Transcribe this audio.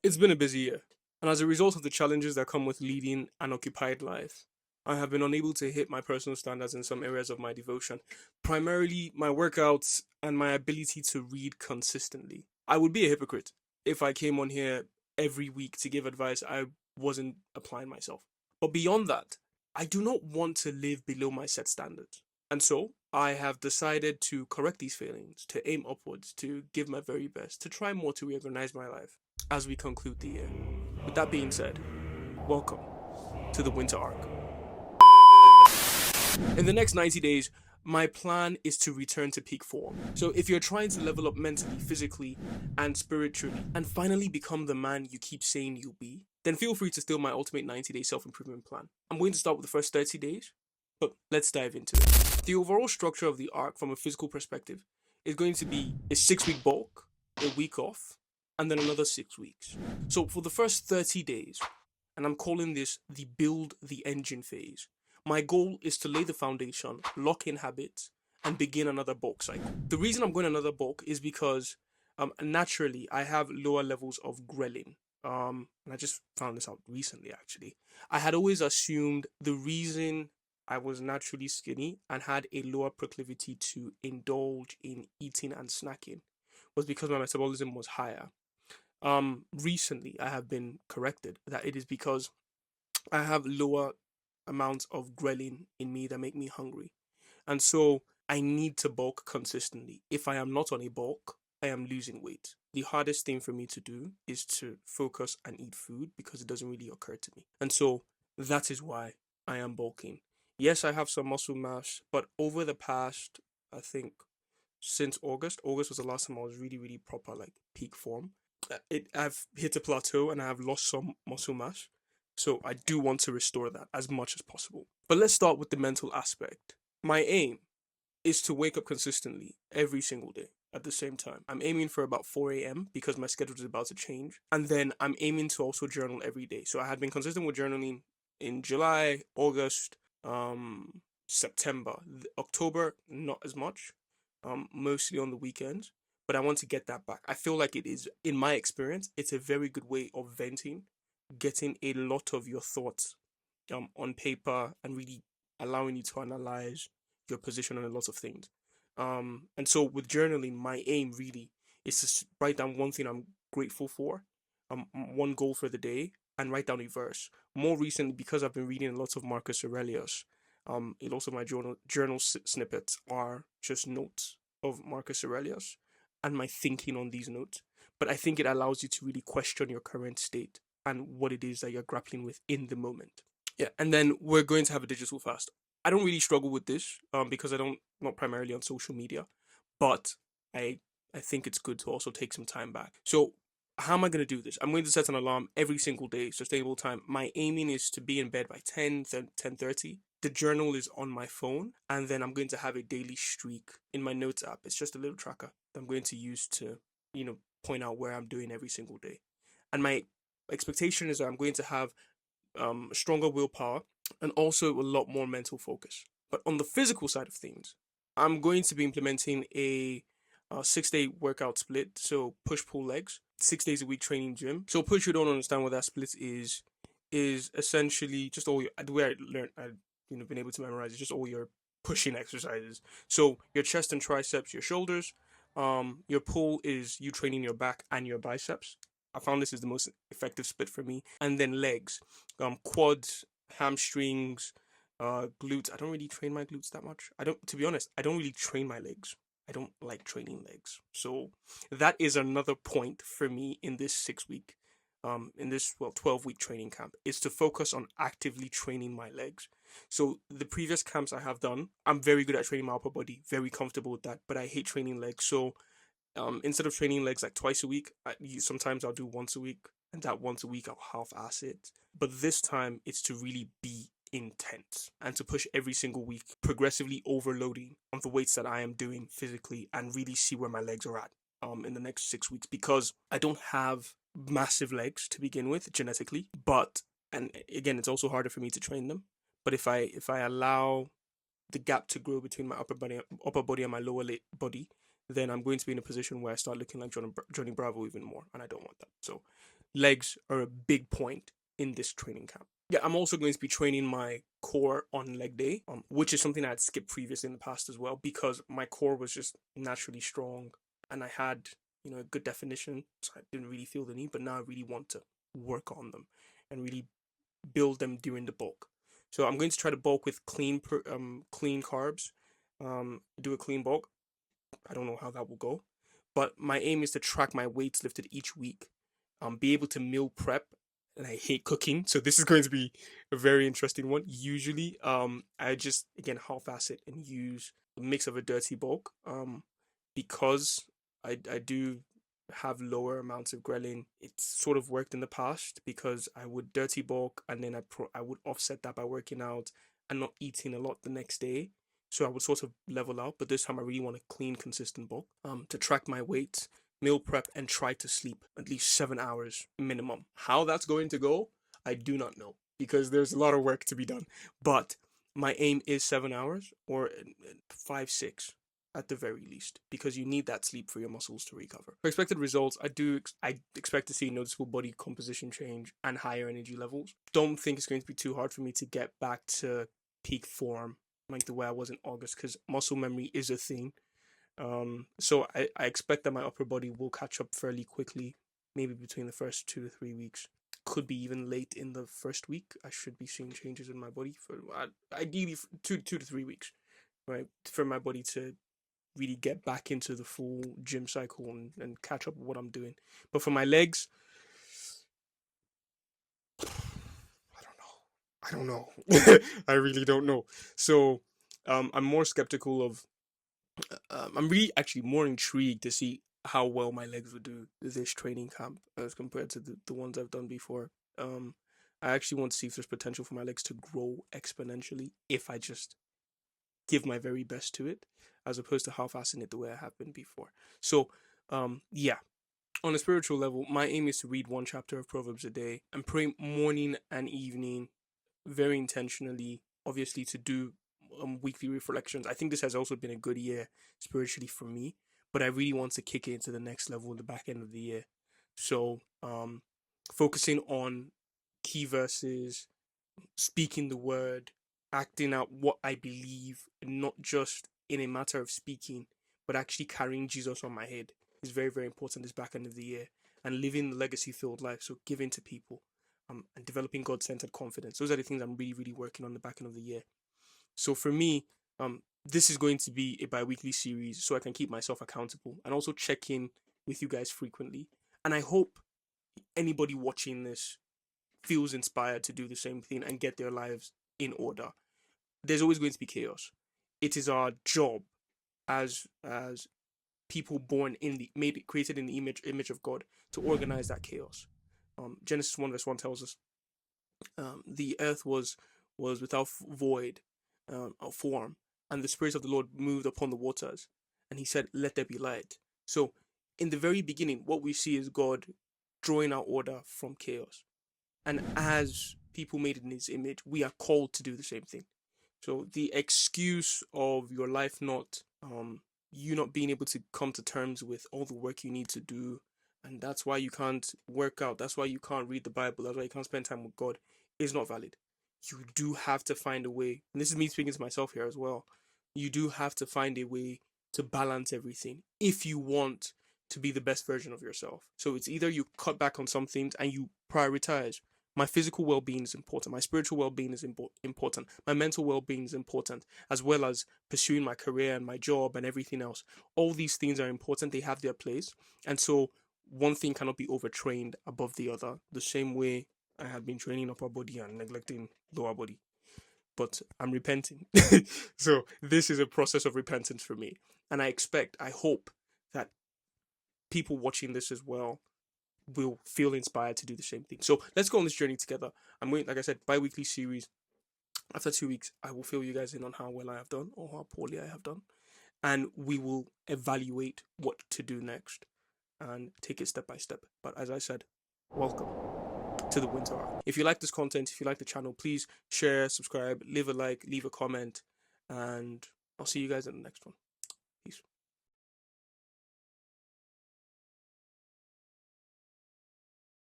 It's been a busy year, and as a result of the challenges that come with leading an occupied life, I have been unable to hit my personal standards in some areas of my devotion, primarily my workouts and my ability to read consistently. I would be a hypocrite if I came on here every week to give advice I wasn't applying myself. But beyond that, I do not want to live below my set standards. And so I have decided to correct these failings, to aim upwards, to give my very best, to try more to reorganize my life as we conclude the year. With that being said, welcome to the winter arc. In the next 90 days, my plan is to return to peak form. So if you're trying to level up mentally, physically, and spiritually, and finally become the man you keep saying you'll be, then feel free to steal my ultimate 90-day self-improvement plan. I'm going to start with the first 30 days, but let's dive into it. The overall structure of the arc from a physical perspective is going to be a 6-week bulk, a week off, and then another 6 weeks. So for the first 30 days, and I'm calling this the build the engine phase, my goal is to lay the foundation, lock in habits, and begin another bulk cycle. The reason I'm going another bulk is because naturally I have lower levels of ghrelin. And I just found this out recently actually. I had always assumed the reason I was naturally skinny and had a lower proclivity to indulge in eating and snacking was because my metabolism was higher. Recently I have been corrected that it is because I have lower amounts of ghrelin in me that make me hungry. And so I need to bulk consistently. If I am not on a bulk, I am losing weight. The hardest thing for me to do is to focus and eat food because it doesn't really occur to me. And so that is why I am bulking. Yes, I have some muscle mass, but over the past, I think, since August was the last time I was really, really proper, like peak form. I've hit a plateau and I have lost some muscle mass. So I do want to restore that as much as possible. But let's start with the mental aspect. My aim is to wake up consistently every single day at the same time. I'm aiming for about 4 a.m. because my schedule is about to change. And then I'm aiming to also journal every day. So I had been consistent with journaling in July, August, September. October, not as much, mostly on the weekends. But I want to get that back. I feel like it is, in my experience, it's a very good way of venting, getting a lot of your thoughts on paper and really allowing you to analyze your position on a lot of things. And so with journaling, my aim really is to write down one thing I'm grateful for, one goal for the day, and write down a verse. More recently, because I've been reading a lot of Marcus Aurelius, it also my journal snippets are just notes of Marcus Aurelius and my thinking on these notes. But I think it allows you to really question your current state and what it is that you're grappling with in the moment. Yeah, and then we're going to have a digital fast. I don't really struggle with this because not primarily on social media, but I I think it's good to also take some time back. So how am I going to do this? I'm going to set an alarm every single day, sustainable time. My aiming is to be in bed by 10:30. The journal is on my phone, and then I'm going to have a daily streak in my notes app. It's just a little tracker that I'm going to use to, point out where I'm doing every single day. And my expectation is that I'm going to have stronger willpower and also a lot more mental focus. But on the physical side of things, I'm going to be implementing a 6-day workout split. So push pull legs, 6 days a week training gym. So push, you don't understand what that split is essentially just all your, the way I learned, I've been able to memorize it, just all your pushing exercises. So your chest and triceps, your shoulders. Your pull is you training your back and your biceps. I found this is the most effective split for me. And then legs, quads, hamstrings, glutes. I don't really train my glutes that much. To be honest, I don't really train my legs. I don't like training legs. So that is another point for me in this 6 week, in this 12-week training camp, is to focus on actively training my legs. So the previous camps I have done, I'm very good at training my upper body, very comfortable with that, but I hate training legs. So instead of training legs like twice a week, sometimes I'll do once a week, and that once a week I'll half-ass it. But this time it's to really be intense and to push every single week, progressively overloading on the weights that I am doing physically and really see where my legs are at in the next 6 weeks, because I don't have massive legs to begin with genetically, but and again it's also harder for me to train them. But if I allow the gap to grow between my upper body and my lower body, then I'm going to be in a position where I start looking like Johnny Bravo even more, and I don't want that. So legs are a big point in this training camp. Yeah, I'm also going to be training my core on leg day, which is something I had skipped previously in the past as well, because my core was just naturally strong and I had, a good definition, so I didn't really feel the need. But now I really want to work on them and really build them during the bulk. So I'm going to try to bulk with clean carbs, do a clean bulk. I don't know how that will go, but my aim is to track my weights lifted each week, be able to meal prep, and I hate cooking, so this is going to be a very interesting one. Usually, I just again half-ass it and use a mix of a dirty bulk, because I do have lower amounts of ghrelin. It's sort of worked in the past because I would dirty bulk and then I would offset that by working out and not eating a lot the next day. So I would sort of level out, but this time I really want a clean, consistent bulk. To track my weight, meal prep, and try to sleep at least 7 hours minimum. How that's going to go, I do not know because there's a lot of work to be done. But my aim is 7 hours or 5, 6 at the very least, because you need that sleep for your muscles to recover. For expected results, I expect to see noticeable body composition change and higher energy levels. Don't think it's going to be too hard for me to get back to peak form like the way I was in August, because muscle memory is a thing. So I expect that my upper body will catch up fairly quickly, maybe between the first 2 to 3 weeks. Could be even late in the first week. I should be seeing changes in my body for ideally 2 to 3 weeks, right? For my body to really get back into the full gym cycle and catch up with what I'm doing. But for my legs, I don't know. I really don't know. So I'm more skeptical of. I'm really actually more intrigued to see how well my legs would do this training camp as compared to the ones I've done before. I actually want to see if there's potential for my legs to grow exponentially if I just give my very best to it, as opposed to half-assing it the way I have been before. So, yeah. On a spiritual level, my aim is to read one chapter of Proverbs a day and pray morning and evening, very intentionally, obviously, to do weekly reflections. I think this has also been a good year spiritually for me, but I really want to kick it into the next level in the back end of the year. So, focusing on key verses, speaking the word, acting out what I believe, not just in a matter of speaking, but actually carrying Jesus on my head is very, very important this back end of the year. And living the legacy filled life, so giving to people, and developing God centered confidence. Those are the things I'm really, really working on the back end of the year. So for me, this is going to be a bi weekly series so I can keep myself accountable and also check in with you guys frequently. And I hope anybody watching this feels inspired to do the same thing and get their lives in order. There's always going to be chaos. It is our job as people born in the created in the image of God to organize that chaos. Genesis 1 verse 1 tells us the earth was without void or form, and the Spirit of the Lord moved upon the waters, and He said, "Let there be light." So, in the very beginning, what we see is God drawing out order from chaos, and as people made in His image, we are called to do the same thing. So, the excuse of your life not you not being able to come to terms with all the work you need to do, and that's why you can't work out, that's why you can't read the Bible, that's why you can't spend time with God, is not valid. You do have to find a way, and this is me speaking to myself here as well. You do have to find a way to balance everything if you want to be the best version of yourself. So it's either you cut back on some things and you prioritize. My physical well-being is important. My spiritual well-being is important. My mental well-being is important, as well as pursuing my career and my job and everything else. All these things are important. They have their place. And so one thing cannot be overtrained above the other. The same way I had been training upper body and neglecting lower body. But I'm repenting. So this is a process of repentance for me. And I hope that people watching this as well will feel inspired to do the same thing. So let's go on this journey together. I'm going, like I said, bi-weekly series. After 2 weeks, I will fill you guys in on how well I have done or how poorly I have done. And we will evaluate what to do next and take it step by step. But as I said, welcome to the winter arc. If you like this content, if you like the channel, please share, subscribe, leave a like, leave a comment, and I'll see you guys in the next one.